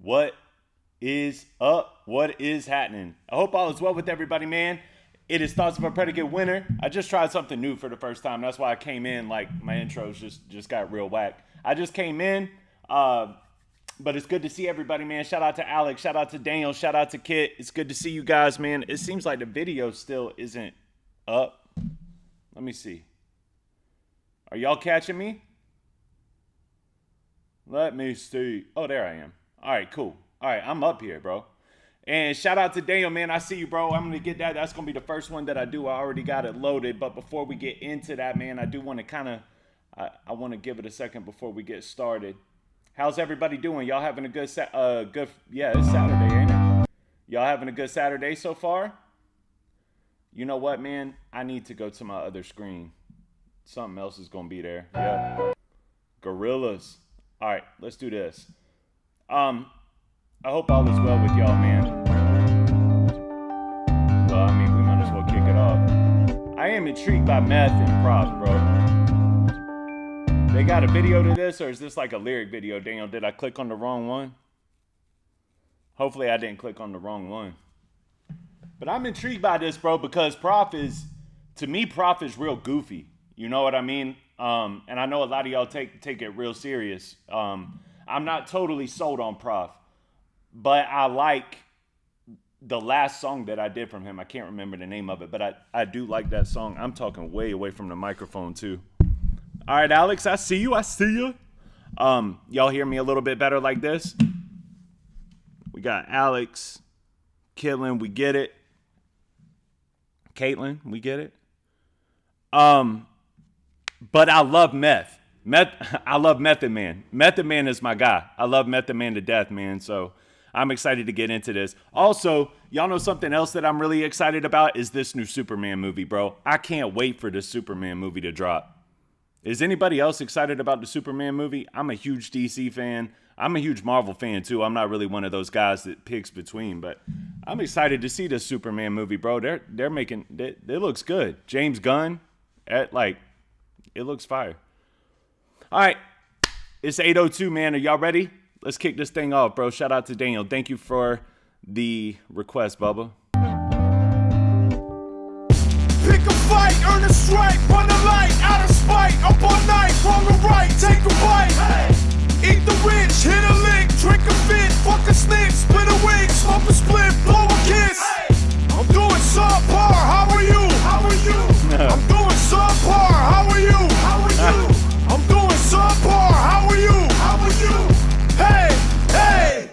What is up? What is happening? I hope all is well with everybody, man. It is Thoughts of a Predicate Winner. I just tried something new for the first time. That's why I came in like my intros just got real whack. I just came in, but it's good to see everybody, man. Shout out to Alex. Shout out to Daniel. Shout out to Kit. It's good to see you guys, man. It seems like the video still isn't up. Let me see. Are y'all catching me? Let me see. Oh, there I am. All right, cool. All right, I'm up here, bro. And shout out to Daniel, man. I see you, bro. I'm going to get that. That's going to be the first one that I do. I already got it loaded. But before we get into that, man, I do want to kind of, I want to give it a second before we get started. How's everybody doing? Y'all having a good, yeah, it's Saturday, ain't it? Y'all having a good Saturday so far? You know what, man? I need to go to my other screen. Something else is going to be there. Yeah. Gorillas. All right, let's do this. I hope all is well with y'all, man. Well, I mean, we might as well kick it off. I am intrigued by meth and props, bro. They got a video to this, or is this like a lyric video, Daniel? Did I click on the wrong one? Hopefully I didn't click on the wrong one. But I'm intrigued by this, bro, because Prof is real goofy. You know what I mean? And I know a lot of y'all take it real serious. I'm not totally sold on Prof, but I like the last song that I did from him. I can't remember the name of it, but I do like that song. I'm talking way away from the microphone too. All right, Alex, I see you. Y'all hear me a little bit better like this? We got Alex, Kaitlyn, we get it. Caitlin, we get it. But I love Meth. I love Method Man. Method Man is my guy. I love Method Man to death, man. So I'm excited to get into this. Also, y'all know something else that I'm really excited about is this new Superman movie, bro. I can't wait for this Superman movie to drop. Is anybody else excited about the Superman movie? I'm a huge DC fan. I'm a huge Marvel fan, too. I'm not really one of those guys that picks between, but I'm excited to see this Superman movie, bro. They're making it looks good. James Gunn, it looks fire. All right, it's 8:02, man. Are y'all ready? Let's kick this thing off, bro. Shout out to Daniel. Thank you for the request, Bubba. Pick a fight, earn a strike, run a light, out of spite, up all night, wrong or right, take a bite. Hey. Eat the rich, hit a lick, drink a fit, fuck a snitch, split a wig, smoke a split, blow a kiss. Hey. I'm doing subpar, how are you? How are you? I'm doing subpar, how are you? How are you? I'm doing subpar, how are you? How are you? Hey, hey!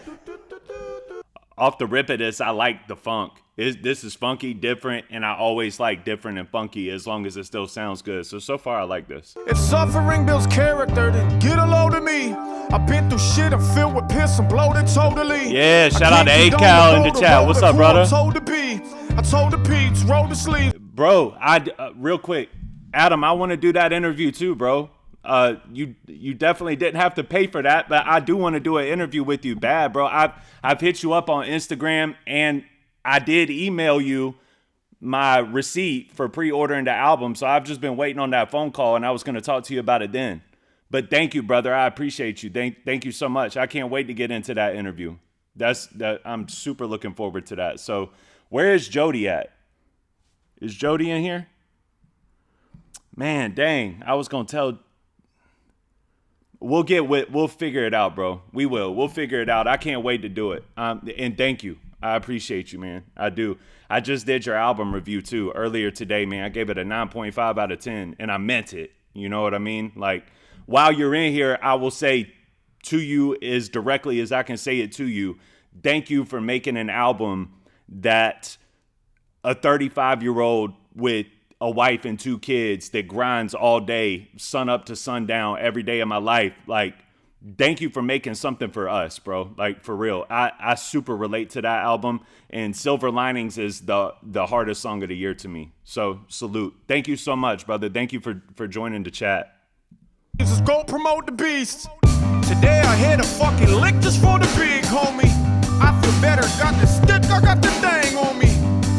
Off the rip of this, I like the funk. This is funky, different, and I always like different and funky as long as it still sounds good. So far, I like this. If suffering builds character, then get a load of me. I've been through shit, I'm filled with piss, I'm bloated totally. Yeah, shout out to A-Cal in the chat. What's up, brother? I told the Pete's, roll the sleeve. Bro, real quick, Adam, I want to do that interview too, bro. You definitely didn't have to pay for that, but I do want to do an interview with you bad, bro. I've hit you up on Instagram, and I did email you my receipt for pre-ordering the album, so I've just been waiting on that phone call, and I was going to talk to you about it then. But thank you, brother. I appreciate you. Thank you so much. I can't wait to get into that interview. I'm super looking forward to that. So where is Jody at? Is Jody in here? Man, dang. I was going to tell... We'll figure it out, bro. We will. We'll figure it out. I can't wait to do it. And thank you. I appreciate you, man. I do. I just did your album review, too, earlier today, man. I gave it a 9.5 out of 10, and I meant it. You know what I mean? Like, while you're in here, I will say to you as directly as I can say it to you, thank you for making an album that a 35-year-old with a wife and 2 kids that grinds all day, sun up to sundown, every day of my life. Like, thank you for making something for us, bro. Like, for real. I super relate to that album, and Silver Linings is the hardest song of the year to me. So, salute. Thank you so much, brother. Thank you for joining the chat. Just go promote the beast. Today I hit a fucking lick just for the big homie. I feel better, got the stick, I got the thing on me.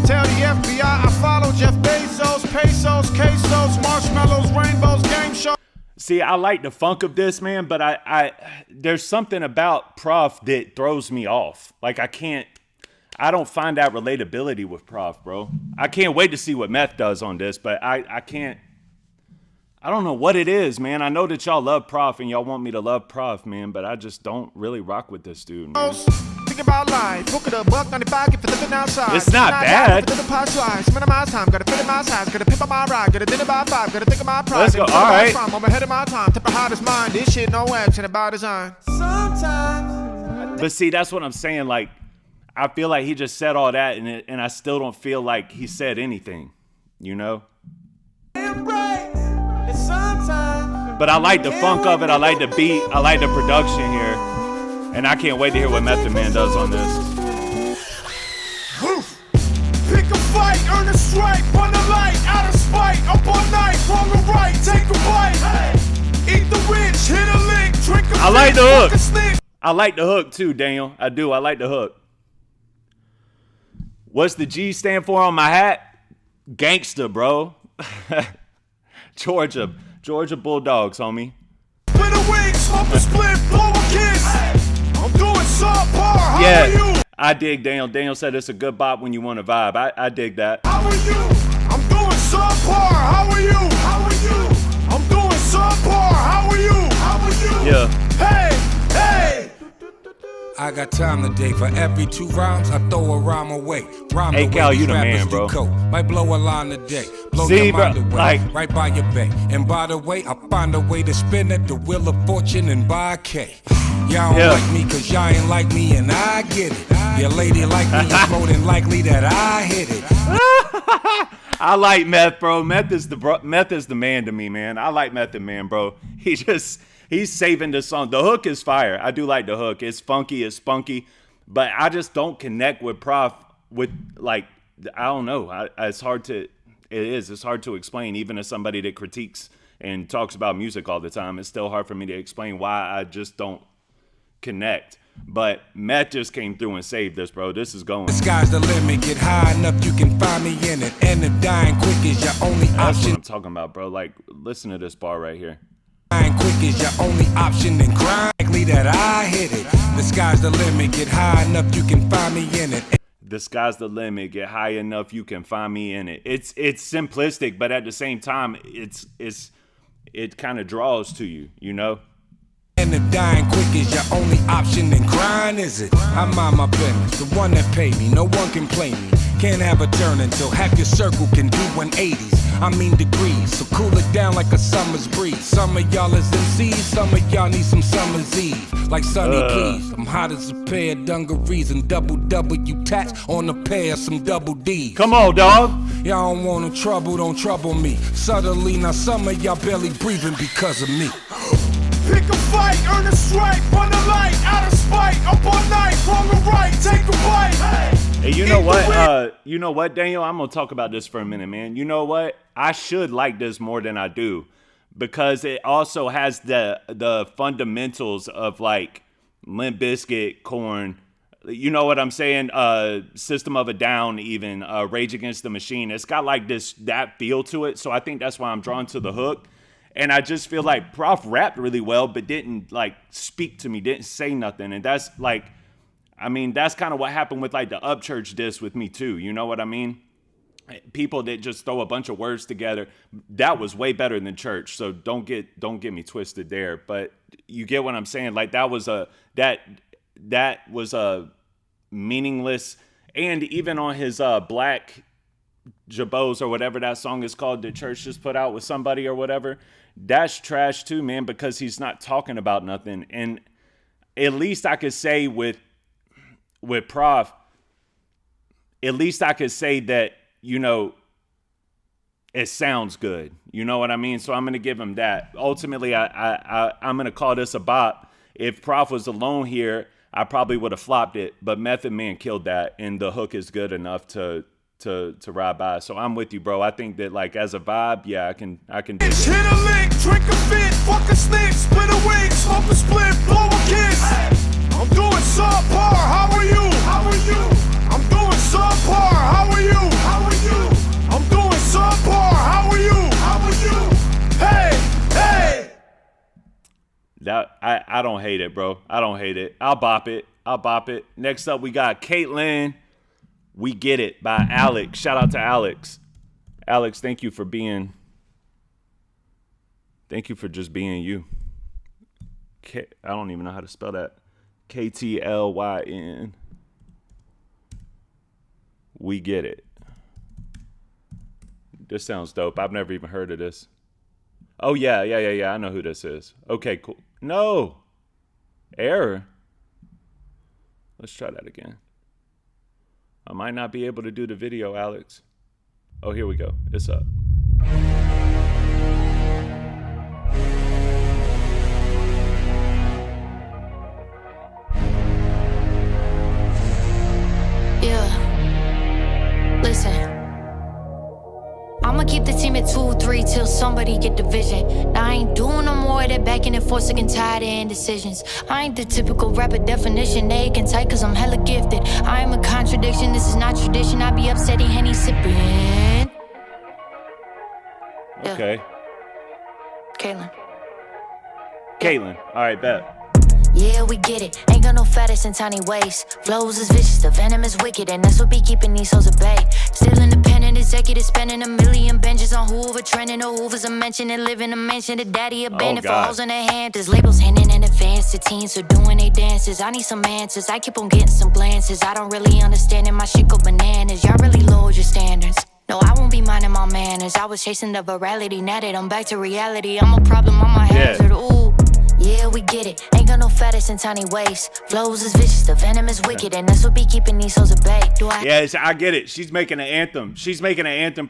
Tell the FBI I follow Jeff Bezos, pesos, quesos, marshmallows, rainbows, game show. See, I like the funk of this, man, but I there's something about Prof that throws me off. Like I don't find that relatability with Prof, bro. I can't wait to see what Meth does on this, but I can't. I don't know what it is, man. I know that y'all love Prof and y'all want me to love Prof, man, but I just don't really rock with this dude, man. Think about life. Book it a buck 95 if you're living outside. It's not bad. Minimize time, gotta fit in my size, gotta pick up my ride, gotta dinner by 5, gotta think of my pride. Let's go. All right. I'm ahead of my time, tip of hottest mind. This shit no action about design. Sometimes. But see, that's what I'm saying. Like, I feel like he just said all that, and I still don't feel like he said anything, you know? But I like the funk of it. I like the beat. I like the production here. And I can't wait to hear what Method Man does on this. Pick a fight, earn a strike, run a light, out of spite, up all night, wrong or right, take a bite. Hey. Eat the rich, hit a lick, drink a I like the hook. Snick. I like the hook too, Daniel. I do. I like the hook. What's the G stand for on my hat? Gangsta, bro. Georgia Bulldogs, homie. Spin a wing, smoke a split, blow a kiss. I'm doing subpar, how are you? I dig Daniel. Daniel said it's a good bop when you want to vibe. I dig that. How are you? I'm doing subpar, how are you? How are you? I'm doing subpar, how are you? How are you? Yeah. Hey, hey. I got time today. For every 2 rhymes, I throw a rhyme away. Rhyme Hey, Cal, you the man, bro. Might blow a line today. Blow See, your mind bro, away, like- right by your bay. And by the way, I find a way to spin at the wheel of fortune and buy a K. Y'all don't like me cause y'all ain't like me and I get it. Your lady like me, it's more than likely that I hit it. I like Meth, bro. Meth is the man to me, man. I like Method Man, bro. He's saving the song. The hook is fire. I do like the hook. It's funky, it's spunky, but I just don't connect with Prof with, like, I don't know. It's hard to explain, even as somebody that critiques and talks about music all the time. It's still hard for me to explain why I just don't connect. But Matt just came through and saved this, bro. This is going. The sky's the limit. Get high enough, you can find me in it. And if dying quick is your only That's option. what I'm talking about, bro. Like, listen to this bar right here. Dying quick is your only option, and crime likely that I hit it. The sky's the limit. Get high enough, you can find me in it. The sky's the limit. Get high enough, you can find me in it. It's simplistic, but at the same time, it kind of draws to you, you know? And if dying quick is your only option, then crying is it. I mind my business, the one that paid me, no one can play me. Can't have a turn until half your circle can do 180s. I mean degrees, so cool it down like a summer's breeze. Some of y'all is MCs, some of y'all need some summer's eve. Like Sunny Keys, I'm hot as a pair of dungarees and double W tats on a pair of some double D's. Come on, dog. Y'all don't want no trouble, don't trouble me. Suddenly now some of y'all barely breathing because of me. Pick a fight, earn a strike, run a light, out of spite, up all night, wrong or right, take a bite. Hey, you know what? You know what, Daniel? I'm gonna talk about this for a minute, man. You know what? I should like this more than I do, because it also has the fundamentals of like Limp Bizkit, Korn. You know what I'm saying? System of a Down, even Rage Against the Machine. It's got like that feel to it. So I think that's why I'm drawn to the hook. And I just feel like Prof rapped really well, but didn't like speak to me, didn't say nothing. And that's like, I mean, that's kind of what happened with like the Upchurch diss with me too. You know what I mean? People that just throw a bunch of words together. That was way better than Church. So don't get me twisted there. But you get what I'm saying? Like that was a meaningless. And even on his Black Jabos or whatever that song is called that Church just put out with somebody or whatever, that's trash too, man, because he's not talking about nothing. And at least I could say with Prof, at least I could say that, you know, it sounds good. You know what I mean? So I'm going to give him that. Ultimately, I'm going to call this a bop. If Prof was alone here, I probably would have flopped it, but Method Man killed that, and the hook is good enough to ride by. So I'm with you, bro. I think that like as a vibe, yeah, I can do it. Hit a lick, drink a fit, fuck a snick, split a wing, smoke a split, blow a kiss. I'm doing subpar, how are you? How are you? I'm doing subpar, how are you? How are you? I'm doing subpar, how are you? How are you? Hey, hey. I don't hate it, bro. I don't hate it. I'll bop it. Next up, we got Caitlin. We Get It by Alex. Shout out to Alex. Alex, thank you for just being you. I don't even know how to spell that. KTLYN. We Get It. This sounds dope. I've never even heard of this. Oh, yeah. I know who this is. Okay, cool. No. Error. Let's try that again. I might not be able to do the video, Alex. Oh, here we go. It's up. Yeah. Listen. I'ma keep the team at 2-3 till somebody get the vision. Now I ain't doing no more of that backing and forth, sick and tired of indecisions. I ain't the typical rapper definition, they can tight cause I'm hella gifted. I am a contradiction, this is not tradition. I be upsetting Henny sipping. Okay. Caitlin. All right, bet. Yeah, we get it. Ain't got no fattest and tiny waist. Flows is vicious, the venom is wicked, and that's what be keeping these hoes at bay. Still independent executive, spending a million benches on Hoover, trending the Hoovers a mention and live in a mansion. The daddy abandoned for hoes in their hand. There's labels handing in advance to teens who doing they dances. I need some answers. I keep on getting some glances. I don't really understand it. My shit go bananas. Y'all really lowered your standards. No, I won't be minding my manners. I was chasing the virality. Now that I'm back to reality, I'm a problem. I'm a hazard. Ooh. Yeah, we get it. Ain't got no fattest and tiny waist. Flows is vicious, the venom is wicked, and that's what be keeping these hoes at bay. Yes, I get it. She's making an anthem. She's making an anthem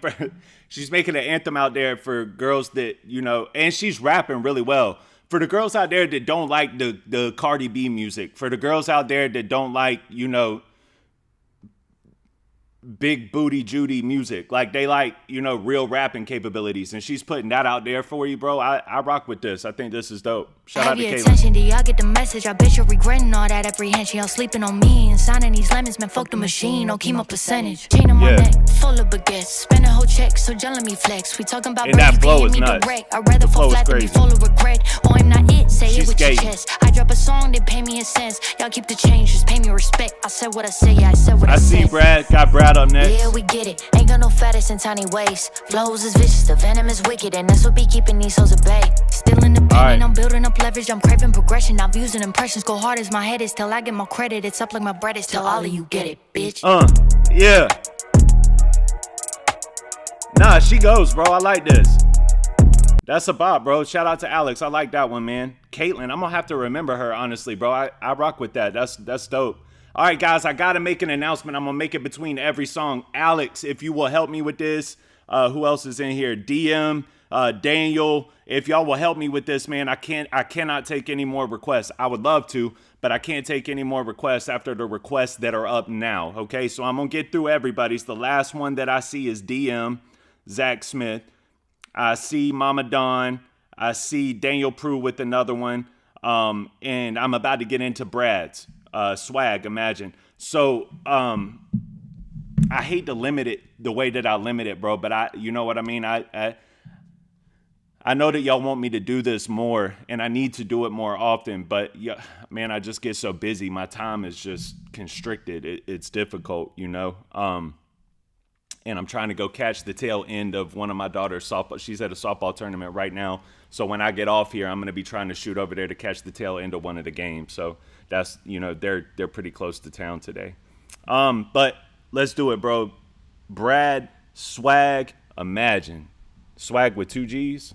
out there for girls that, you know, and she's rapping really well. For the girls out there that don't like the Cardi B music, for the girls out there that don't like, you know, big booty Judy music, like they like, you know, real rapping capabilities, and she's putting that out there for you, bro. I rock with this. I think this is dope. Shout out to Caitlin. Attention, do y'all get the message? I bet you're regretting all that apprehension. Y'all sleeping on me and signing these lemons, man. Fuck the machine, don't keep my percentage. Chain on my neck, full of baguettes. Spend a whole check, so just let me flex. We talking about and that flow is nuts. I'd rather fall flat than be full of regret. Or I'm not it, say it with your chest. I drop a song, they pay me a cents. Y'all keep the change, just pay me respect. I said what I say, yeah, I said what I said. I see Brad, got Brad up next. Yeah, we get it. Ain't got no fattest and tiny waist. Flows is vicious, the venom is wicked, and that's what be keeping these hoes at bay. Still independent, I'm building up leverage, I'm craving progression. I've used impressions, go hard as my head is till I get my credit. It's up like my bread is till all of you get it, bitch. Yeah. Nah, she goes, bro. I like this. That's a bop, bro. Shout out to Alex. I like that one, man. Caitlin, I'm gonna have to remember her, honestly, bro. I rock with that. That's dope. All right, guys, I got to make an announcement. I'm going to make it between every song. Alex, if you will help me with this. Who else is in here? DM, Daniel. If y'all will help me with this, man, I cannot take any more requests. I would love to, but I can't take any more requests after the requests that are up now. Okay, so I'm going to get through everybody's. The last one that I see is DM, Zach Smith. I see Mama Dawn. I see Daniel Prue with another one. And I'm about to get into Brad's. Swag, imagine. So I hate to limit it the way that I limit it, bro, but you know what I mean? I know that y'all want me to do this more, and I need to do it more often, but yeah, man, I just get so busy. My time is just constricted. It's difficult, you know? And I'm trying to go catch the tail end of one of my daughter's softball. She's at a softball tournament right now. So when I get off here, I'm going to be trying to shoot over there to catch the tail end of one of the games. So that's, you know, they're pretty close to town today. But let's do it, bro. Brad, Swag, Imagine. Swag with 2 G's.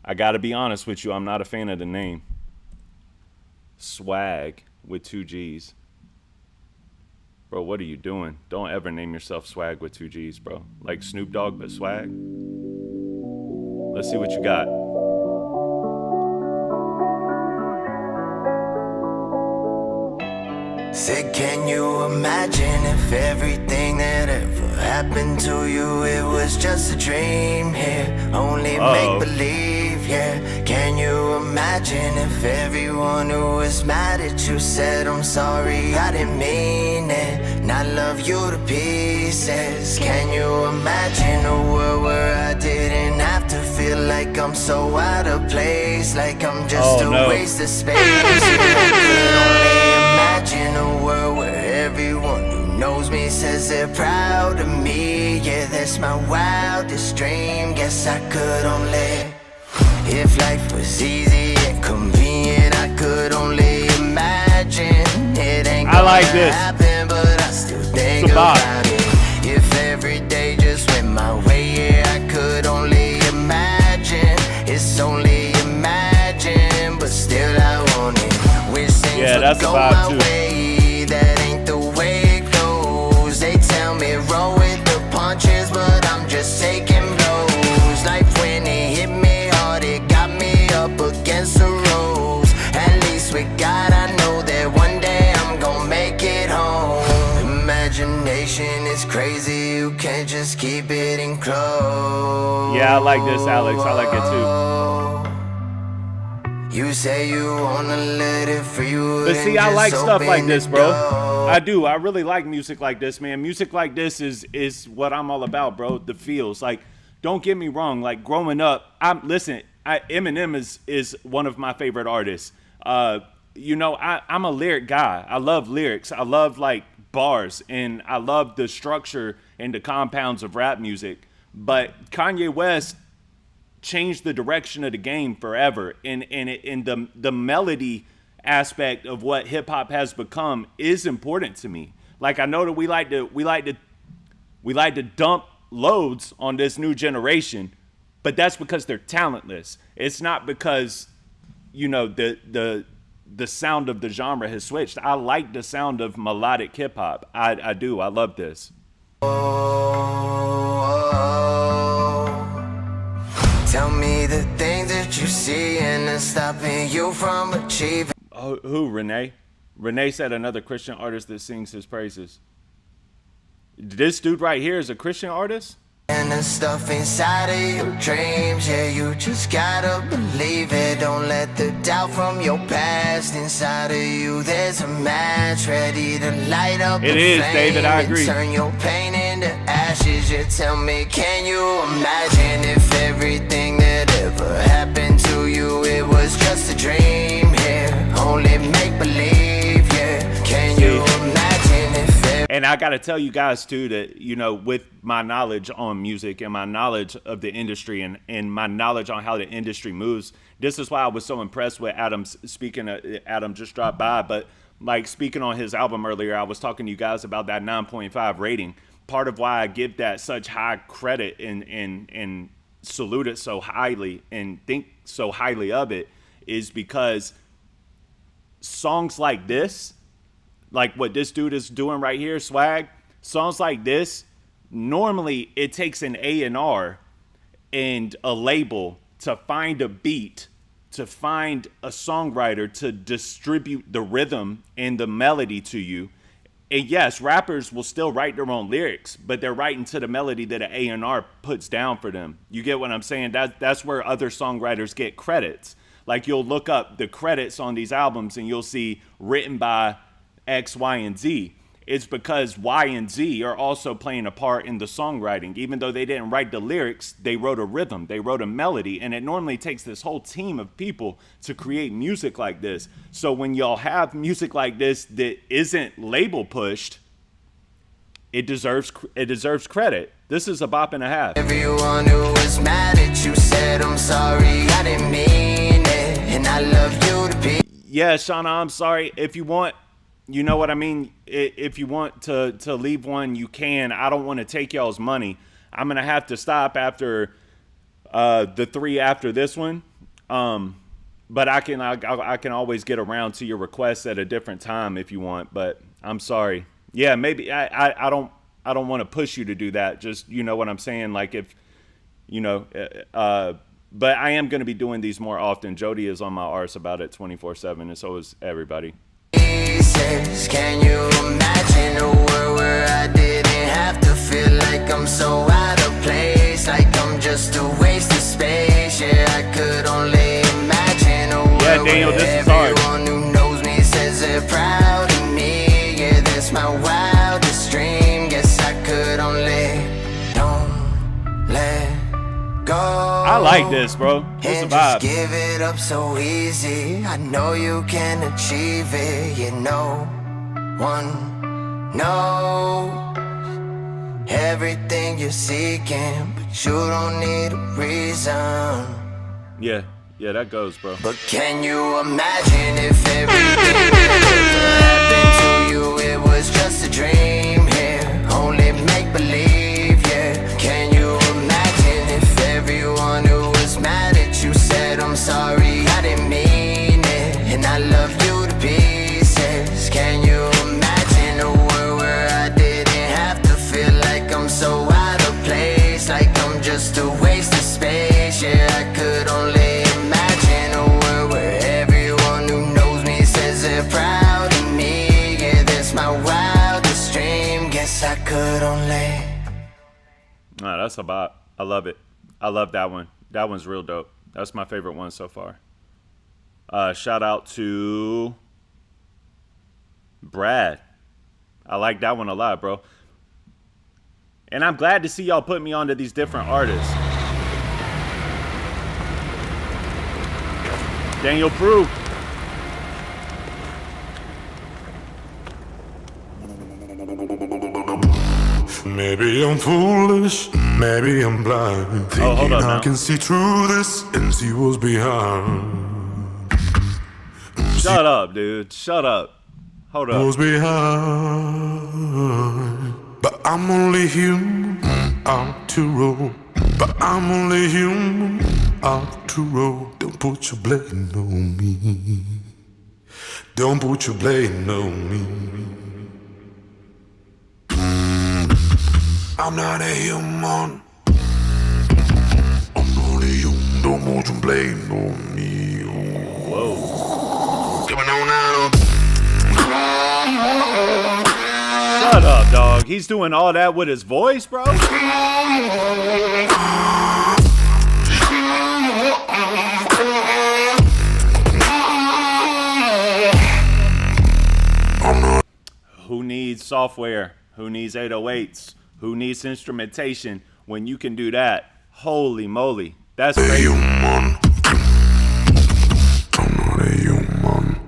I got to be honest with you. I'm not a fan of the name. Swag with 2 G's. Bro, what are you doing? Don't ever name yourself Swag with 2 G's, bro. Like Snoop Dogg, but Swag. Let's see what you got. Said, can you imagine if everything that ever happened to you, it was just a dream here, only make-believe, yeah. Can you imagine if everyone who was mad at you said, I'm sorry, I didn't mean it. Now I love you to pieces. Can you imagine a world where I didn't have to feel like I'm so out of place, like I'm just a waste of space? I could only imagine a world where everyone who knows me says they're proud of me. Yeah, that's my wildest dream. Guess I could only, if life was easy and convenient, I could only imagine. It ain't gonna happen, but I still think about it. If every day just went my way, yeah, I could only imagine. It's only imagine, but still I want it. Wish things would go my way. That ain't the way it goes. They tell me roll with the punches, but I'm just taking blows. Life when it hit me hard, it got me up against the ropes. At least with God I know that one day I'm gonna make it home. Imagination is crazy, you can't just keep it in close. Yeah, I like this, Alex. I like it too. You say you wanna let it free, but see, I like stuff like this, bro. I do. I really like music like this, man. Music like this is what I'm all about, bro. The feels. Like, don't get me wrong. Like, growing up, Eminem is one of my favorite artists. You know, I'm a lyric guy. I love lyrics. I love, like, bars, and I love the structure and the compounds of rap music. But Kanye West changed the direction of the game forever, and the melody aspect of what hip hop has become is important to me. Like, I know that we like to dump loads on this new generation, but that's because they're talentless. It's not because, you know, the sound of the genre has switched. I like the sound of melodic hip hop. I do. I love this. Tell me the things that you see and it's stopping you from achieving. Oh, who, Renee? Renee said another Christian artist that sings his praises. This dude right here is a Christian artist? And the stuff inside of your dreams, yeah, you just gotta believe it. Don't let the doubt from your past inside of you. There's a match ready to light up. It is, David, I agree. Turn your pain into ashes. You tell me, can you imagine if everything that ever happened to you, it was just a dream here, only make believe, yeah. Can you imagine if and I got to tell you guys, too, that, you know, with my knowledge on music and my knowledge of the industry and my knowledge on how the industry moves, this is why I was so impressed with Adam's speaking. Adam just dropped by, but like speaking on his album earlier, I was talking to you guys about that 9.5 rating. Part of why I give that such high credit and salute it so highly and think so highly of it is because songs like this, like what this dude is doing right here, Swag, songs like this, normally it takes an A&R and a label to find a beat, to find a songwriter to distribute the rhythm and the melody to you. And yes, rappers will still write their own lyrics, but they're writing to the melody that an A&R puts down for them. You get what I'm saying? That's where other songwriters get credits. Like, you'll look up the credits on these albums and you'll see written by X, Y, and Z. It's because Y and Z are also playing a part in the songwriting. Even though they didn't write the lyrics, they wrote a rhythm, they wrote a melody, and it normally takes this whole team of people to create music like this. So when y'all have music like this that isn't label pushed, it deserves credit. This is a bop and a half. Everyone who was mad at you said, I'm sorry, I didn't mean it, and I love you to be. Yeah, Shauna, I'm sorry. If you want, you know what I mean? If you want to leave one, you can. I don't want to take y'all's money. I'm going to have to stop after the 3 after this one. But I can always get around to your requests at a different time if you want. But I'm sorry. Yeah, maybe I don't want to push you to do that. Just, you know what I'm saying? Like, if, you know, but I am going to be doing these more often. Jody is on my arse about it 24/7, and so is everybody. Can you imagine a world where I didn't have to feel like I'm so out of place, like I'm just a waste of space? Yeah, I could only imagine a world Daniel, where everyone who knows me says they're proud of me. Yeah, that's my wildest dream. like this, bro. It's a And just vibe. give it up so easy. I know you can achieve it. You know, one knows everything you're seeking, but you don't need a reason. Yeah, that goes, bro. But can you imagine if everything that ever happened to you, it was just a dream here, only make believe, yeah. Can you imagine if everyone who was mad at you said, I'm sorry, I didn't mean it, and I love you to pieces. Can you imagine a world where I didn't have to feel like I'm so out of place, like I'm just a waste of space, yeah. I could only imagine a world where everyone who knows me says they're proud of me, yeah. That's my wildest dream, guess I could only. Nah, that's a bop. I love it. I love that one. That one's real dope. That's my favorite one so far. Shout out to Brad. I like that one a lot, bro. And I'm glad to see y'all put me onto these different artists. Daniel Prue. Maybe I'm foolish, maybe I'm blind. Oh, hold Thinking up I now. can see through this and see what's behind. Shut up, dude. Shut up. Hold up. What's behind. But I'm only human, after all. But I'm only human, after all. Don't put your blame on me. Don't put your blame on me. I'm not a human. I'm not a human. Don't put your blame on me. Whoa. Coming on out. Shut up, dog. He's doing all that with his voice, bro. Who needs software? Who needs 808s? Who needs instrumentation when you can do that? Holy moly. That's crazy. Human. I'm not a human.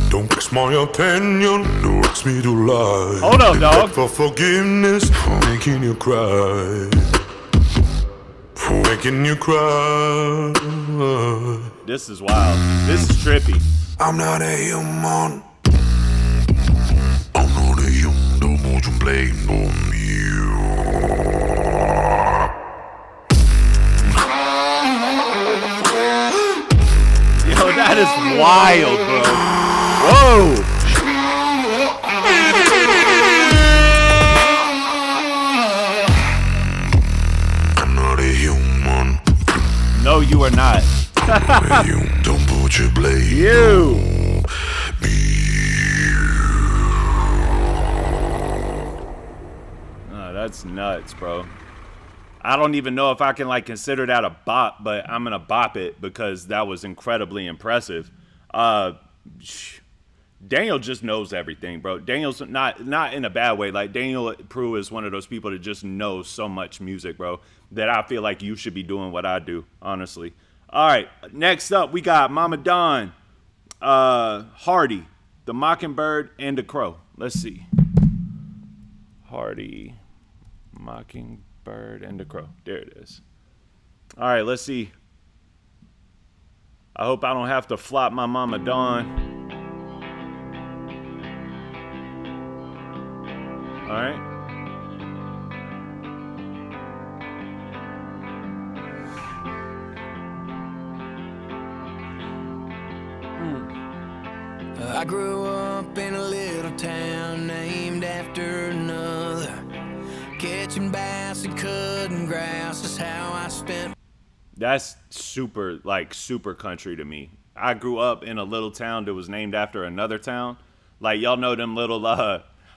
Don't ask my opinion. Don't ask me to lie. Hold up, dog. For forgiveness, for making you cry. For making you cry. This is wild. This is trippy. I'm not a human. I'm not a human. Don't put your blame on me. Yo, that is wild, bro. Whoa. I'm not a human. No, you are not. You don't put your blame You. on me. Oh, that's nuts, bro. I don't even know if I can like consider that a bop, but I'm gonna bop it because that was incredibly impressive. Daniel just knows everything, bro. Daniel's not in a bad way. Like Daniel Prue is one of those people that just knows so much music, bro, that I feel like you should be doing what I do, honestly. All right, next up we got Mama Don, Hardy, The Mockingbird, and the Crow. Let's see. Hardy, Mockingbird, and the Crow. There it is. All right, let's see. I hope I don't have to flop my Mama Dawn. All right. I grew up in a little town named after another. Catching bass and cutting grass is how I spent. That's super country to me. I grew up in a little town that was named after another town. Like, y'all know them little,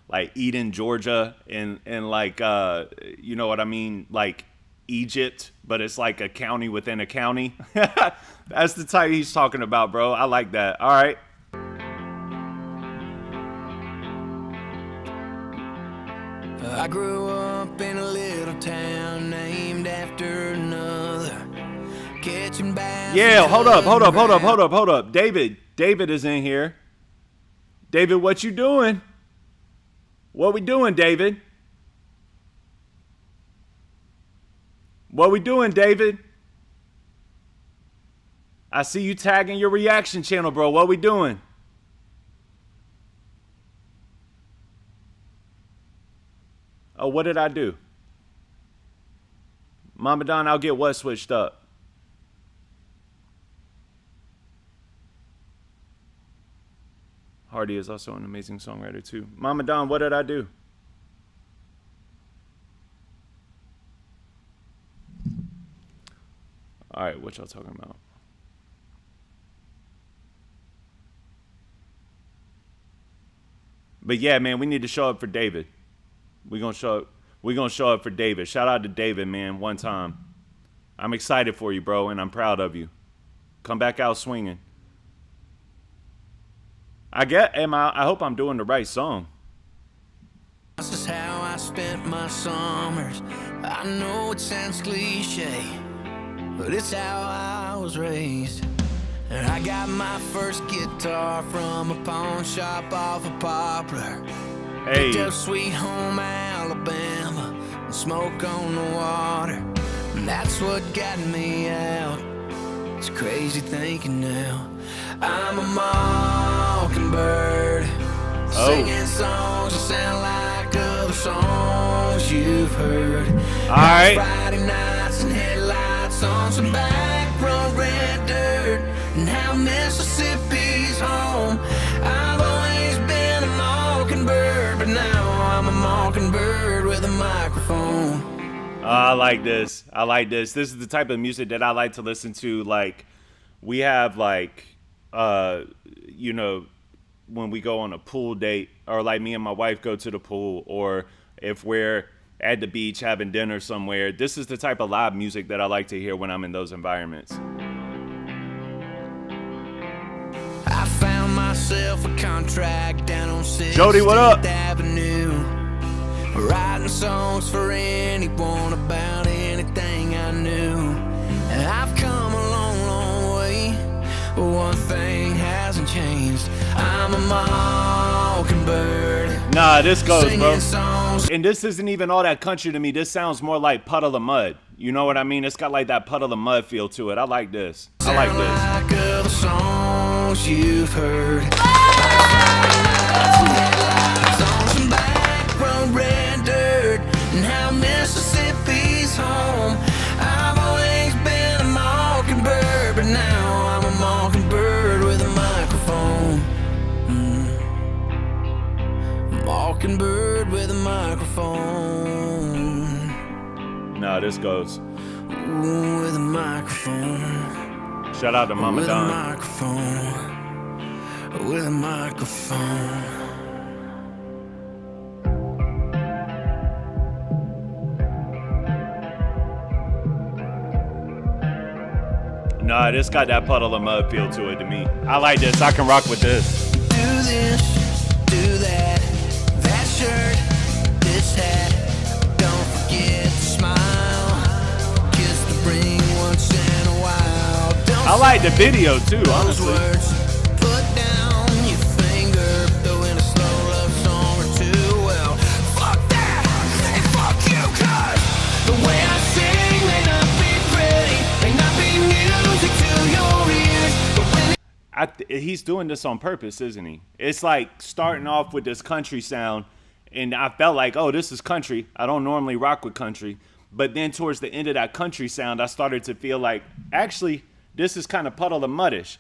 like Eden, Georgia, and like, you know what I mean? Like Egypt, but it's like a county within a county. That's the type he's talking about, bro. I like that. All right. I grew up in a little town named after another. catching bass. Yeah, hold up. David is in here. David, what you doing? What we doing, David? What we doing, David? I see you tagging your reaction channel, bro. What we doing? Oh, what did I do? Mama Don, I'll get what switched up? Hardy is also an amazing songwriter too. Mama Don, what did I do? All right, what y'all talking about? But yeah, man, we need to show up for David. We're gonna show up for David. Shout out to David, man, one time. I'm excited for you, bro, and I'm proud of you. Come back out swinging. I hope I'm doing the right song. This is how I spent my summers. I know it sounds cliche, but it's how I was raised. And I got my first guitar from a pawn shop off of Poplar. Hey. Picked up Sweet Home Alabama and Smoke on the Water. And that's what got me out. It's crazy thinking now. I'm a mockingbird, singing songs that sound like other songs you've heard. All right. Friday nights and headlights on some back road red dirt. And how Mississippi's home. I've always been a mockingbird, but now I'm a mockingbird with a microphone. I like this. This is the type of music that I like to listen to. Like, we have like, you know, when we go on a pool date, or like me and my wife go to the pool, or if we're at the beach having dinner somewhere, this is the type of live music that I like to hear when I'm in those environments. I found myself a contract down on 6th Jody, what up? Avenue, writing songs for anyone about anything I knew. And I've come a long, long way, but one thing hasn't changed. I'm a mockingbird. Nah, this goes, bro. Songs. And this isn't even all that country to me. This sounds more like Puddle of Mud. You know what I mean? It's got like that Puddle of Mud feel to it. I like this. I like this. Like other songs you've heard. On some back road red dirt, and how Mississippi's home. I've always been a mockingbird, but now I'm a mockingbird with a microphone. Mockingbird with a microphone. Nah, this goes. Ooh, with a microphone. Shout out to Mama With Don. a microphone. With a microphone. Nah, this got that Puddle of Mud feel to it to me. I like this. I can rock with this. Do this, do that, that shirt, this hat. Don't forget to smile. Kiss the ring once in a while. Don't I like the video too, those honestly. words. Put down your finger, throw in a slow love song or two. Well, fuck that, and fuck you, cause the way I sing may not be pretty, may not be music to your ears, but when He's doing this on purpose, isn't he? It's like starting off with this country sound, and I felt like, oh, this is country. I don't normally rock with country. But then towards the end of that country sound, I started to feel like, actually, this is kind of Puddle of Muddish.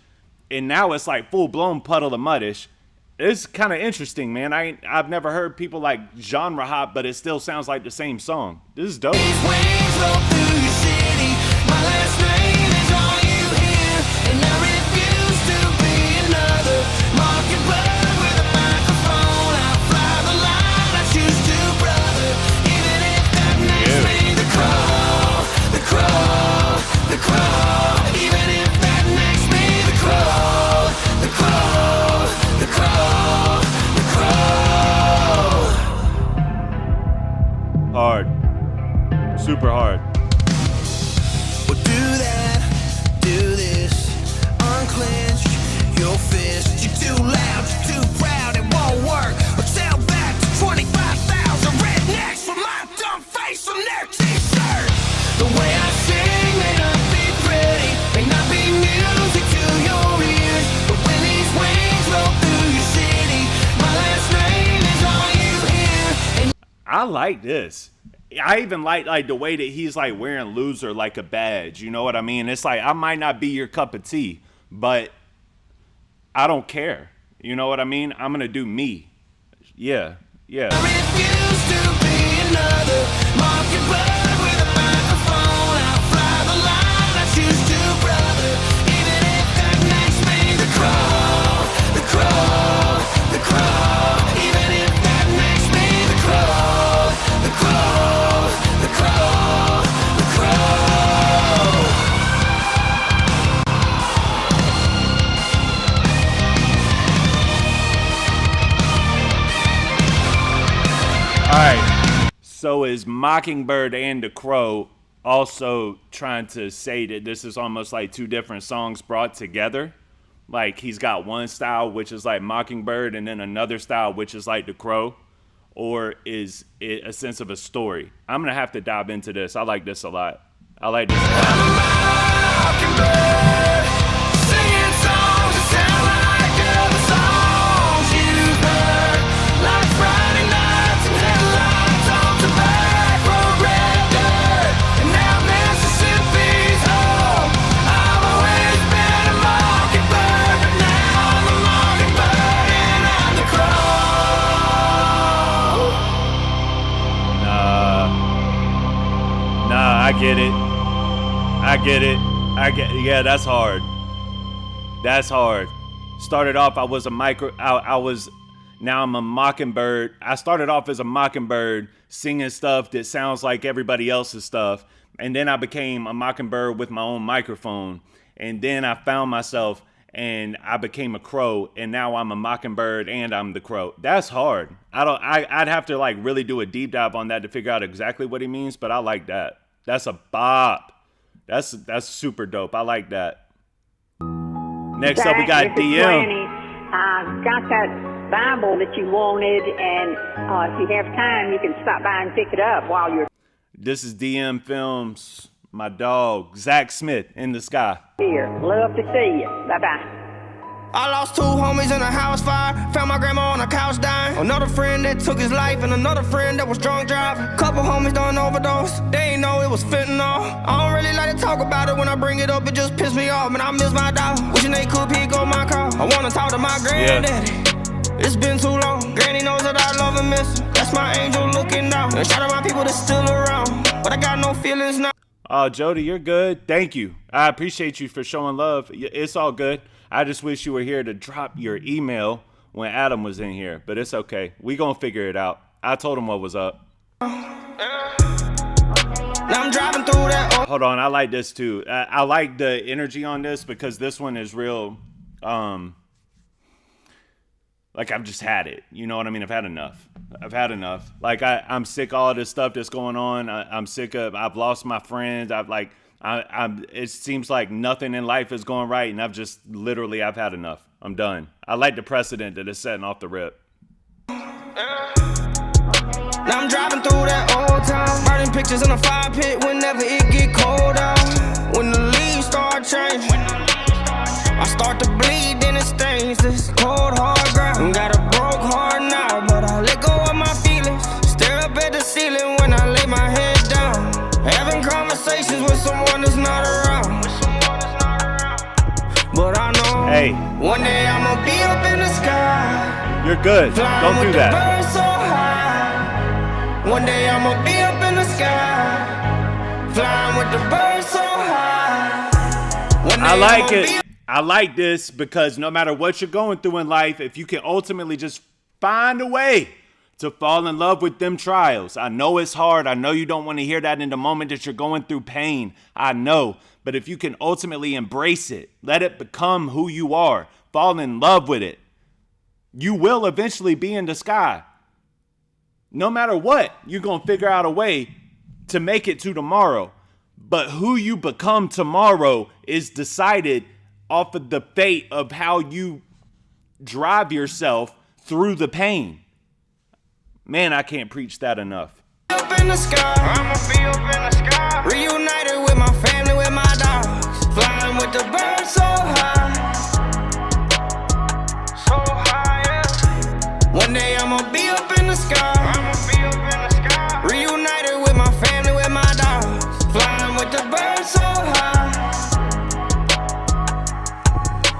And now it's like full-blown Puddle of Muddish. It's kind of interesting, man. I've never heard people like genre hop, but it still sounds like the same song. This is dope. these waves roll through your city, my last name is all you hear, and I refuse to be another mockingbird with a microphone. I'll fly the line, I choose to, brother, even if that makes me the crow, the crow, the crow, even if that makes me the crow, the crow, the crow, the crow. Hard. Super hard. Well, do that, this. You're too loud, you're too proud, it won't work. But tell back to 25,000 rednecks with my dumb face on their t-shirt. The way I sing may not be pretty, may not be music to your ears, but when these wings roll through your city, my last name is all you hear. And I like this. I even like the way that he's like wearing loser like a badge. You know what I mean? It's like, I might not be your cup of tea, but I don't care. You know what I mean? I'm gonna do me. Yeah. I refuse to be another mockingbird with a microphone. I'll fly the line, I choose to, brother, even if that makes me the crow, the crow, the crow. Even if that makes me the crow, the crow, the crow, the crow. All right. So is Mockingbird and the Crow also trying to say that this is almost like two different songs brought together? Like he's got one style which is like Mockingbird and then another style which is like the Crow? Or is it a sense of a story? I'm going to have to dive into this. I like this a lot. I like this a lot. Mockingbird, singing songs that sound like other songs you've heard, like Friday nights and headlights on tobacco red dirt. And now Mississippi's home. I've always been a mockingbird, but now I'm a mockingbird and I'm the crow. Nah, I get it. Yeah, that's hard. That's hard. Started off, now I'm a mockingbird. I started off as a mockingbird singing stuff that sounds like everybody else's stuff. And then I became a mockingbird with my own microphone. And then I found myself and I became a crow. And now I'm a mockingbird and I'm the crow. That's hard. I'd have to like really do a deep dive on that to figure out exactly what he means. But I like that. That's a bop. That's super dope. I like that. Next up, we got This is DM. Granny. I got that Bible that you wanted, and if you have time, you can stop by and pick it up while you're This is DM Films. My dog, Zach Smith, in the sky. here. Love to see you. Bye-bye. I lost two homies in a house fire. Found my grandma on a couch dying. Another friend that took his life, and another friend that was drunk driving. Couple homies done overdose. They ain't know it was fentanyl. I don't really like to talk about it. When I bring it up, it just piss me off. Man, I miss my dog. Wishing they could pick up my call. I wanna talk to my granddaddy. It's been too long. Granny knows that I love and miss her. That's my angel looking down. And shout out my people that's still around. But I got no feelings now. Oh, Jody, you're good. Thank you. I appreciate you for showing love. It's all good. I just wish you were here to drop your email when Adam was in here, but it's okay. We gonna figure it out. I told him what was up. Now I'm driving through that. Hold on, I like this too. I like the energy on this because this one is real. Like I've just had it. You know what I mean? I've had enough. Like I'm sick of all this stuff that's going on. I'm sick of. I've lost my friends. It seems like nothing in life is going right, and I've had enough. I'm done. I like the precedent that is setting off the rip. Now I'm driving through that old town, burning pictures in a fire pit whenever it get cold out. When the leaves start changing, I start to bleed, then it stains this cold hard ground. Got a broke heart now, but I let go of my feelings. Stare up at the ceiling when I lay my head down. Having conversations with someone that's not around. But I know one day I'ma be up in the sky. You're good. Don't do that. Birds so high. One day I'ma be up in the sky. Flying with the birds so high. One day I like I'ma it. I like this because no matter what you're going through in life, if you can ultimately just find a way to fall in love with them trials. I know it's hard. I know you don't want to hear that in the moment that you're going through pain. I know. But if you can ultimately embrace it, let it become who you are, fall in love with it, you will eventually be in the sky. No matter what, you're going to figure out a way to make it to tomorrow. But who you become tomorrow is decided off of the fate of how you drive yourself through the pain. Man, I can't preach that enough. Up in the sky, I'ma be up in the sky. Reunited with my family, with my dogs. Flying with the birds so high. So high, yeah. One day I'ma be up in the sky. I'ma be up in the sky. Reunited with my family, with my dogs. Flying with the birds so high.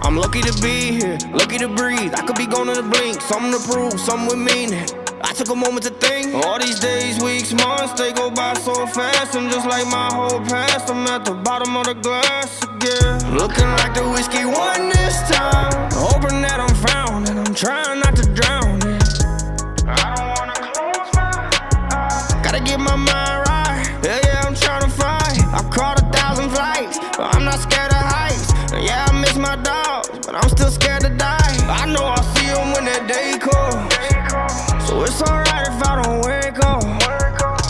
I'm lucky to be here, lucky to breathe. I could be going in the blink, something to prove, something with meaning. I took a moment to think. All these days, weeks, months, they go by so fast. And just like my whole past, I'm at the bottom of the glass again. Looking like the whiskey won this time. Hoping that I'm found and I'm trying not to drown it. I don't wanna close my eyes. Gotta get my mind right. Yeah, I'm trying to fight. I've caught 1,000 flights, but I'm not scared of heights. Yeah, I miss my dogs, but I'm still scared to die. I know I'll see them when that day comes. So it's alright if I don't wake up.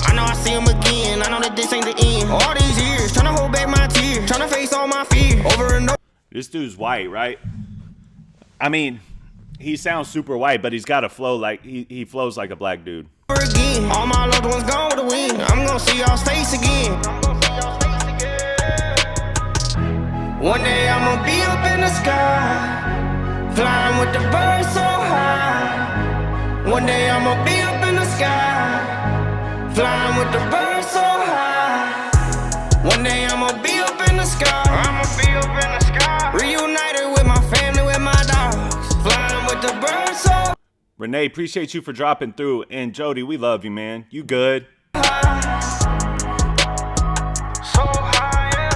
I know I see him again. I know that this ain't the end. All these years, trying to hold back my tears, trying to face all my fears. Over and over. This dude's white, right? I mean, he sounds super white, but he's got a flow like he flows like a black dude. Again, all my loved ones gone to win. I'm gonna see y'all's face again. One day I'ma be up in the sky, flying with the birds so high. One day I'ma be up in the sky, flying with the birds so high. One day I'ma be up in the sky, I'ma be up in the sky. Reunited with my family, with my dogs, flying with the birds so. Renee, appreciate you for dropping through. And Jody, we love you, man. You good? So high, yeah.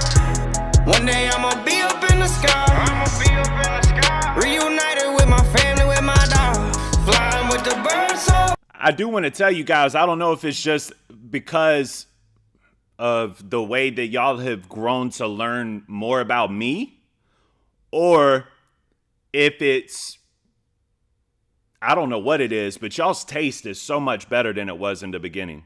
One day I'ma be up in the sky, I'ma be up in the sky. Reunited with my family, with my dogs, flying with the birds so. I do want to tell you guys, I don't know if it's just because of the way that y'all have grown to learn more about me, or if it's, I don't know what it is, but y'all's taste is so much better than it was in the beginning.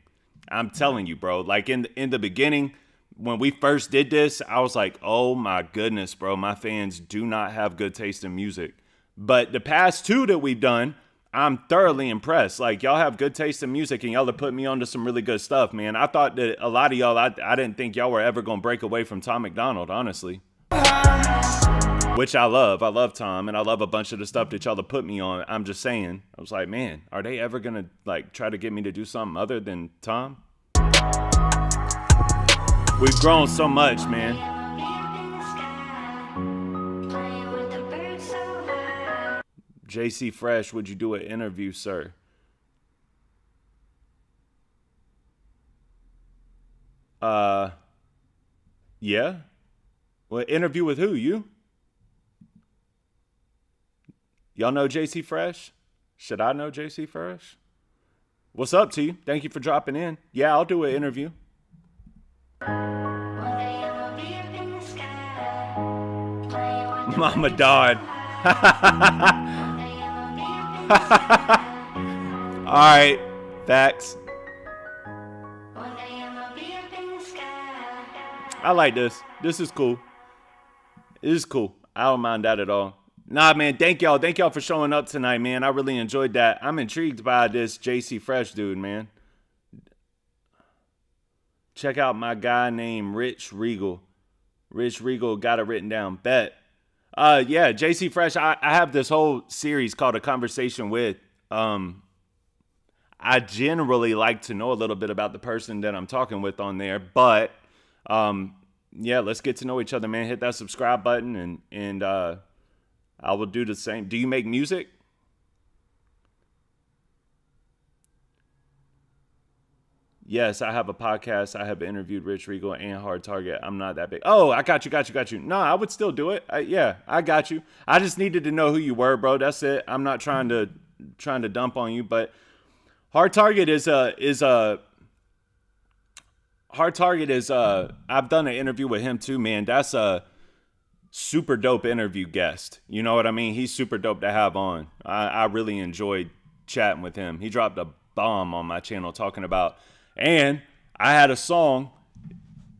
I'm telling you, bro. Like in the beginning, when we first did this, I was like, oh my goodness, bro, my fans do not have good taste in music. But the past two that we've done, I'm thoroughly impressed. Like, y'all have good taste in music, and y'all have put me onto some really good stuff, man. I thought that a lot of y'all, I didn't think y'all were ever going to break away from Tom McDonald, honestly. Which I love. I love Tom, and I love a bunch of the stuff that y'all have put me on. I'm just saying. I was like, man, are they ever going to, like, try to get me to do something other than Tom? We've grown so much, man. JC Fresh, would you do an interview, sir? Yeah. Well, interview with who? You? Y'all know JC Fresh? Should I know JC Fresh? What's up, T? Thank you for dropping in. Yeah, I'll do an interview. Mama Dodd. All right, facts. I like this. This is cool. This is cool. I don't mind that at all. Nah, man, thank y'all. Thank y'all for showing up tonight, man. I really enjoyed that. I'm intrigued by this JC Fresh dude, man. Check out my guy named Rich Regal. Rich Regal got it written down. Bet. Yeah, JC Fresh, I have this whole series called A Conversation With. I generally like to know a little bit about the person that I'm talking with on there, but yeah, let's get to know each other, man. Hit that subscribe button, and I will do the same. Do you make music? Yes, I have a podcast. I have interviewed Rich Regal and Hard Target. I'm not that big. Oh, I got you. No, I would still do it. Yeah, I got you. I just needed to know who you were, bro. That's it. I'm not trying to dump on you, but Hard Target is I've done an interview with him too, man. That's a super dope interview guest. You know what I mean? He's super dope to have on. I really enjoyed chatting with him. He dropped a bomb on my channel talking about, and I had a song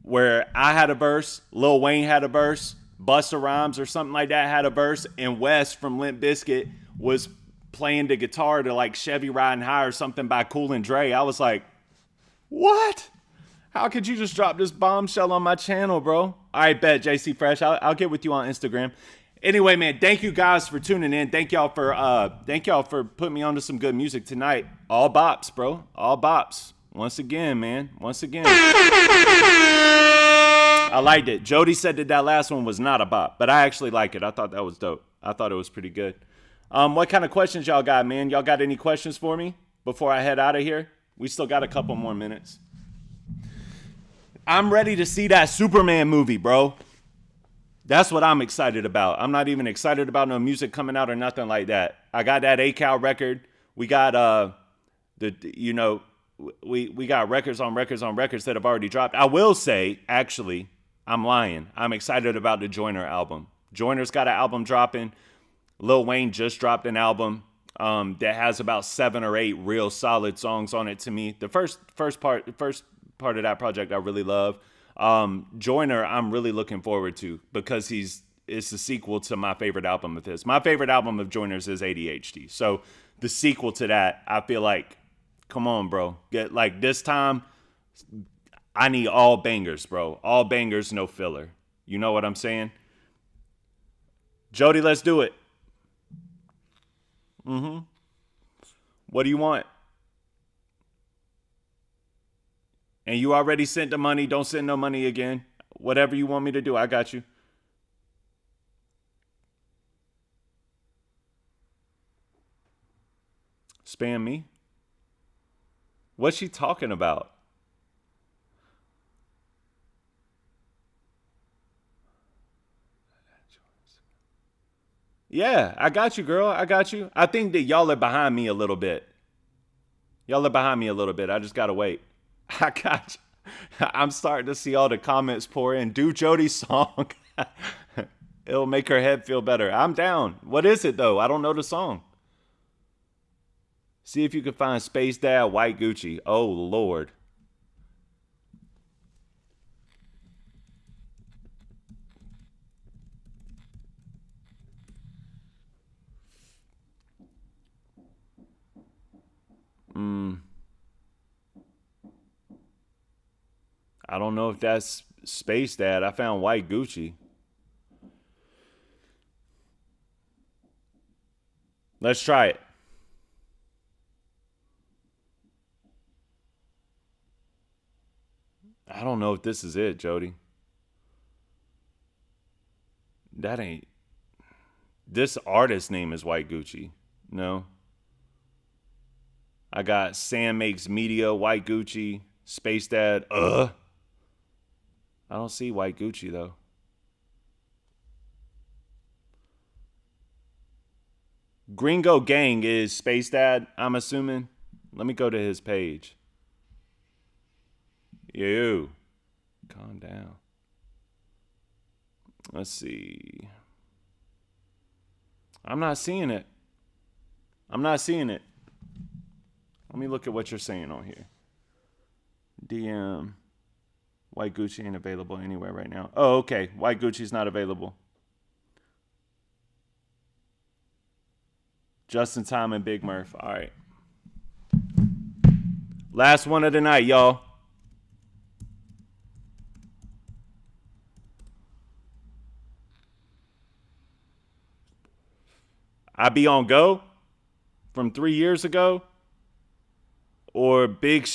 where I had a verse, Lil Wayne had a verse, Busta Rhymes or something like that had a verse, and Wes from Limp Bizkit was playing the guitar to like Chevy Riding High or something by Cool and Dre. I was like, what? How could you just drop this bombshell on my channel, bro? All right, bet, JC Fresh. I'll get with you on Instagram. Anyway, man, thank you guys for tuning in. Thank y'all for putting me onto some good music tonight. All bops, bro. All bops. Once again, man. Once again. I liked it. Jody said that last one was not a bop, but I actually like it. I thought that was dope. I thought it was pretty good. What kind of questions y'all got, man? Y'all got any questions for me before I head out of here? We still got a couple more minutes. I'm ready to see that Superman movie, bro. That's what I'm excited about. I'm not even excited about no music coming out or nothing like that. I got that ACAL record. We got we got records on records on records that have already dropped. I will say, actually, I'm lying. I'm excited about the Joyner album. Joyner's got an album dropping. Lil Wayne just dropped an album that has about 7 or 8 real solid songs on it to me. The first part of that project I really love. Joyner, I'm really looking forward to because it's a sequel to my favorite album of his. My favorite album of Joyner's is ADHD. So the sequel to that, I feel like, come on, bro. Get like this time, I need all bangers, bro. All bangers, no filler. You know what I'm saying? Jody, let's do it. What do you want? And you already sent the money. Don't send no money again. Whatever you want me to do, I got you. Spam me? What's she talking about? Yeah, I got you, girl. I got you. I think that y'all are behind me a little bit. I just got to wait. I got you. I'm starting to see all the comments pour in. Do Jody's song. It'll make her head feel better. I'm down. What is it, though? I don't know the song. See if you can find Space Dad, White Gucci. Oh, Lord. I don't know if that's Space Dad. I found White Gucci. Let's try it. I don't know if this is it, Jody. That ain't. This artist name is White Gucci. No. I got Sam Makes Media, White Gucci, Space Dad. I don't see White Gucci, though. Gringo Gang is Space Dad, I'm assuming. Let me go to his page. You. Calm down. Let's see. I'm not seeing it. Let me look at what you're saying on here. DM. White Gucci ain't available anywhere right now. Oh, okay. White Gucci's not available. Justin Time and Big Murph. All right. Last one of the night, y'all. I Be On Go from 3 years ago. Or Big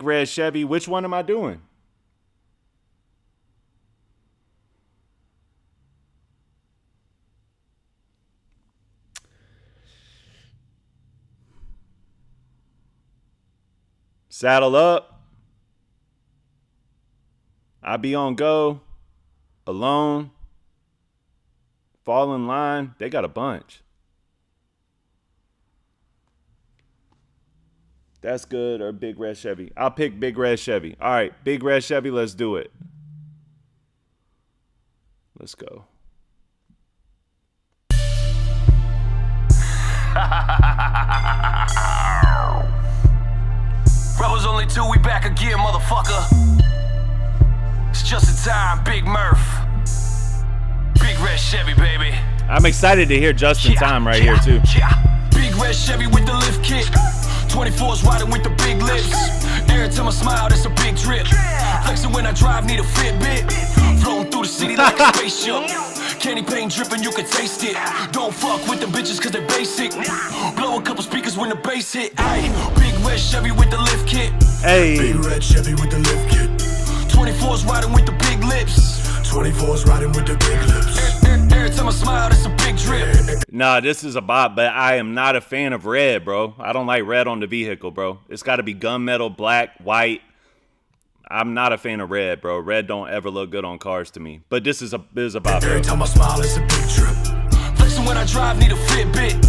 Red Chevy. Which one am I doing? Saddle Up. I Be On Go. Alone. Fall in Line. They got a bunch. That's good. Or Big Red Chevy. I'll pick Big Red Chevy. All right. Big Red Chevy. Let's do it. Let's go. Rebels only 2, we back again, motherfucker. It's just in time, Big Murph. Big Red Chevy, baby. I'm excited to hear Just in Time right here too. Big red Chevy with the lift kit. 24's riding with the big lips. Every time I smile, that's a big drip. Flexing when I drive, need a Fitbit. Floating through the city like a spaceship. Candy paint dripping, you can taste it. Don't fuck with them bitches cause they're basic. Blow a couple speakers when the bass hit. Ayy, big red Chevy with the lift kit. Hey. Big red Chevy with the lift kit. 24's riding with the big lips. 24's riding with the big lips. Every time I smile, that's a big drip. Nah, this is a bop, but I am not a fan of red, bro. I don't like red on the vehicle, bro. It's got to be gunmetal, black, white. I'm not a fan of red, bro. Red don't ever look good on cars to me. But this is a bop. Every time I smile, it's a big trip. Flexing when I drive, need a Fitbit.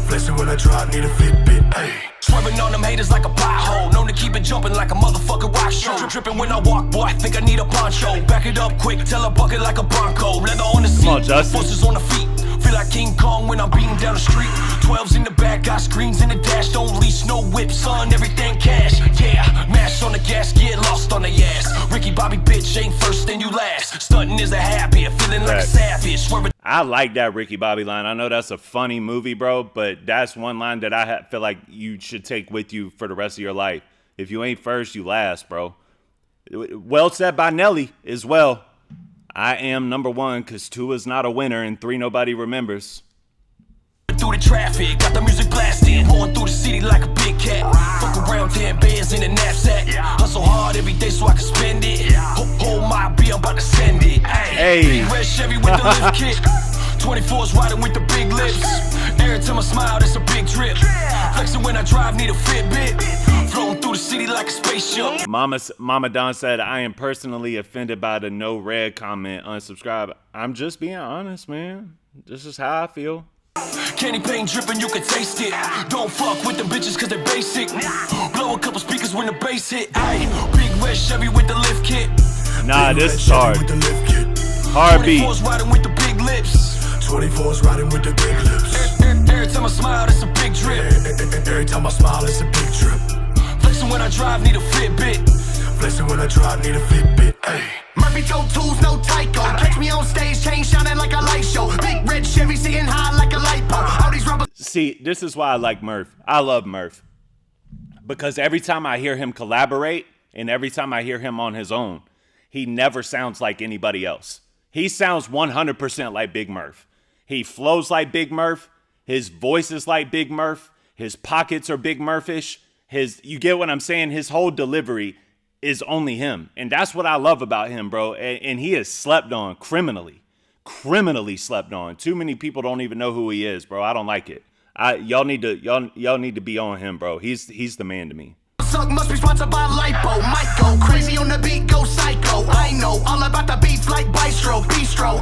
Flexing when I drive, need a Fitbit. Ayy. Swerving on them haters like a pothole. Known to keep it jumping like a motherfucking rock show. Dripping when I walk, boy, I think I need a poncho. Back it up quick, tell a bucket like a Bronco. Leather on the seat, Come on, Justin. forces on the feet. Feel like King Kong when I'm beating down the street. 12s in the back, got screens in the dash. Don't lease, no whip, son, everything cash. Yeah, mash on the gas, get lost on the ass. Ricky Bobby, bitch, ain't first, then you last. Stunting is a habit, feeling like a savage. Swerving. I like that Ricky Bobby line. I know that's a funny movie, bro, but that's one line that I feel like you should take with you for the rest of your life. If you ain't first, you last, bro. Well said by Nelly as well. I am number one because 2 is not a winner and 3 nobody remembers. Through the traffic, got the music blasting. Going through the city like a big cat. Fuck around 10 bands in a knapsack. Hustle hard every day so I can spend it. Hold my beat, I'm about to send it. Hey. Big red Chevy with the lift kit. 24's riding with the big lips. Every time I smile, that's a big drip. Flexing when I drive, need a Fitbit. Floating through the city like a spaceship. Mama Don said, I am personally offended by the no red comment. Unsubscribe. I'm just being honest, man. This is how I feel. Candy paint dripping, you can taste it. Don't fuck with them bitches cause they're basic. Blow a couple speakers when the bass hit. Ayy, big red Chevy with the lift kit. Nah, Big this red is Chevy hard. with the lift kit. Hard beat. 24's riding with the big lips. 24's riding with the big lips. Every time I smile, it's a big drip. Every time I smile, it's a big trip. Flexing when I drive, need a Fitbit. Flexing when I drive, need a Fitbit. Ayy. Murphy told tools, no Tycho. Catch me on stage, chain shining like a light show. Big red Chevy sitting high like a light pole. All these rubbers. See, this is why I like Murph. I love Murph. Because every time I hear him collaborate and every time I hear him on his own, he never sounds like anybody else. He sounds 100% like Big Murph. He flows like Big Murph. His voice is like Big Murph. His pockets are Big Murphish. You get what I'm saying? His whole delivery is only him. And that's what I love about him, bro. And he is slept on criminally. Criminally slept on. Too many people don't even know who he is, bro. I don't like it. Y'all need to be on him, bro. He's the man to me. Suck must be sponsored by Lipo. Might go crazy on the beat, go psycho. I know all about the beef like Bistro.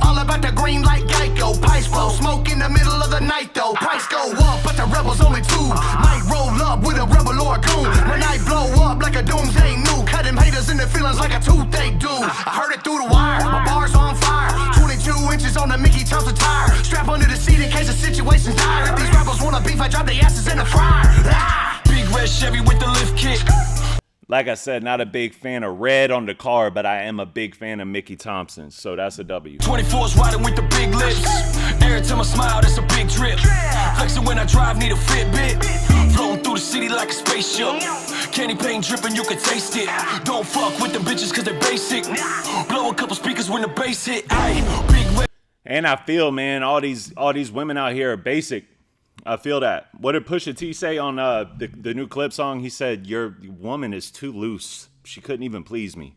All about the green like Geico. Pice blow, smoke in the middle of the night though. Price go up, but the rebels only 2. Might roll up with a rebel or a goon. When I blow up like a doomsday nuke. Cut them haters in the feelings like a toothache do. I heard it through the wire, my bars on fire. 22 inches on the Mickey Thompson tire. Strap under the seat in case the situation's dire. If these rebels wanna beef, I drop their asses in the fryer. Big red Chevy with the lift kit. Like I said, not a big fan of red on the car, but I am a big fan of Mickey Thompson, so that's a W. 24's riding with the big lips. Every time I smile, that's a big drip. Flexing when I drive, need a Fitbit. Floating through the city like a spaceship. Candy paint dripping, you can taste it. Don't fuck with them bitches cause they're basic. Blow a couple speakers when the bass hit. Ayy, big red. And I feel, man, all these women out here are basic. I feel that. What did Pusha T say on the new Clip song? He said, "Your woman is too loose. She couldn't even please me."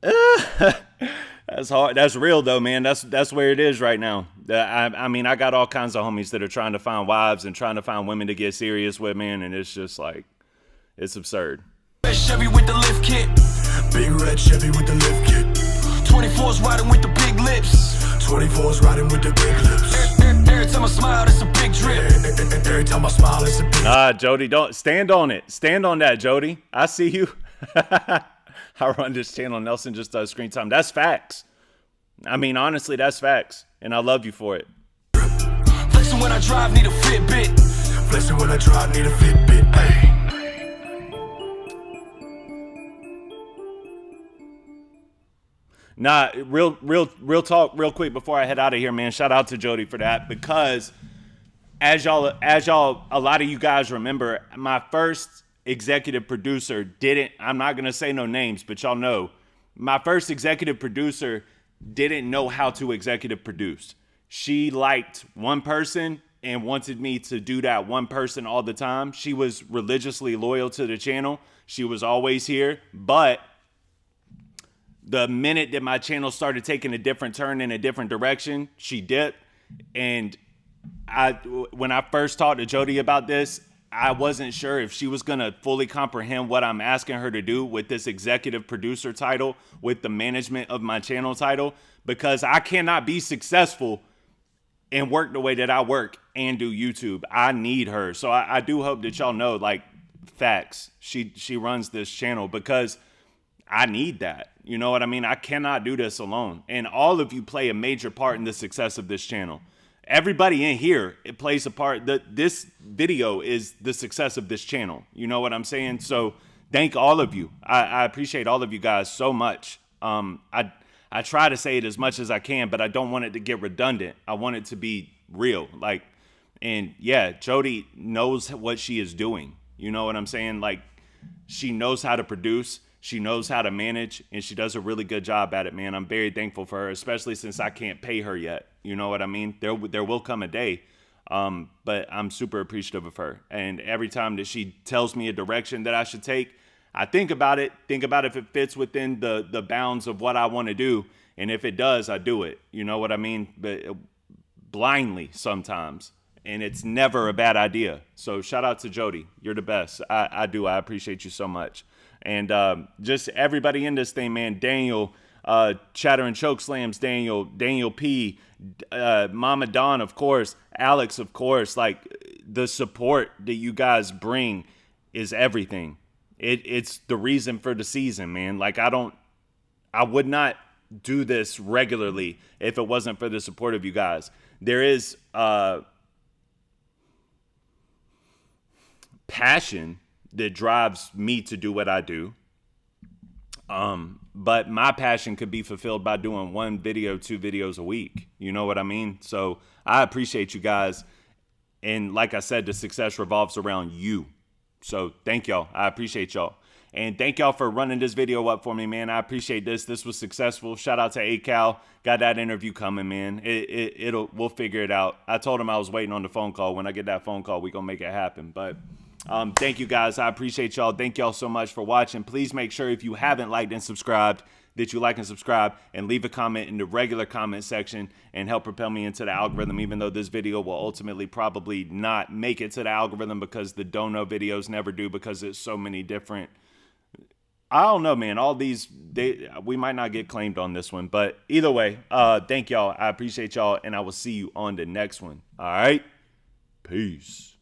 That's hard. That's real though, man. That's where it is right now. I mean, I got all kinds of homies that are trying to find wives and trying to find women to get serious with, man, and it's just like, it's absurd. Red Chevy with the lift kit. Big red Chevy with the lift kit. 24's riding with the big lips. 24's riding with the big lips. Every time I smile, it's a big drip. Every time I smile, it's a big Nah, Jody, don't stand on it. Stand on that, Jody. I see you. I run this channel. Nelson just does screen time. That's facts. I mean, honestly, that's facts. And I love you for it. Flexing when I drive, need a Fitbit. Flexing when I drive, need a Fitbit. Ay. Nah, real talk, real quick before I head out of here, man. Shout out to Jody for that, because as y'all, a lot of you guys remember, my first executive producer didn't. I'm not gonna say no names, but y'all know my first executive producer didn't know how to executive produce. She liked one person and wanted me to do that one person all the time. She was religiously loyal to the channel. She was always here, but the minute that my channel started taking a different turn in a different direction, she dipped. And when I first talked to Jody about this, I wasn't sure if she was going to fully comprehend what I'm asking her to do with this executive producer title, with the management of my channel title, because I cannot be successful and work the way that I work and do YouTube. I need her. So I do hope that y'all know, like, facts. She runs this channel because I need that. You know what I mean? I cannot do this alone. And all of you play a major part in the success of this channel. Everybody in here, it plays a part. This video is the success of this channel. You know what I'm saying? So thank all of you. I appreciate all of you guys so much. I try to say it as much as I can, but I don't want it to get redundant. I want it to be real. Like, and yeah, Jody knows what she is doing. You know what I'm saying? Like, she knows how to produce. She knows how to manage, and she does a really good job at it, man. I'm very thankful for her, especially since I can't pay her yet. You know what I mean? There will come a day, but I'm super appreciative of her. And every time that she tells me a direction that I should take, I think about it if it fits within the bounds of what I want to do. And if it does, I do it. You know what I mean? But blindly sometimes. And it's never a bad idea. So shout out to Jody. You're the best. I do. I appreciate you so much. And just everybody in this thing, man. Daniel, Chatter and Choke Slams, Daniel P, Mama Dawn, of course, Alex, of course. Like, the support that you guys bring is everything. It's the reason for the season, man. Like, I would not do this regularly if it wasn't for the support of you guys. There is passion that drives me to do what I do. But my passion could be fulfilled by doing 1 video, 2 videos a week. You know what I mean? So I appreciate you guys. And like I said, the success revolves around you. So thank y'all. I appreciate y'all. And thank y'all for running this video up for me, man. I appreciate this. This was successful. Shout out to ACal. Got that interview coming, man. We'll figure it out. I told him I was waiting on the phone call. When I get that phone call, we gonna make it happen. But thank you guys. I appreciate y'all. Thank y'all so much for watching. Please make sure, if you haven't liked and subscribed, that you like and subscribe, and leave a comment in the regular comment section and help propel me into the algorithm, even though this video will ultimately probably not make it to the algorithm, because the DONO videos never do, because it's so many different. I don't know, man. All these, we might not get claimed on this one, but either way, thank y'all. I appreciate y'all, and I will see you on the next one. All right? Peace.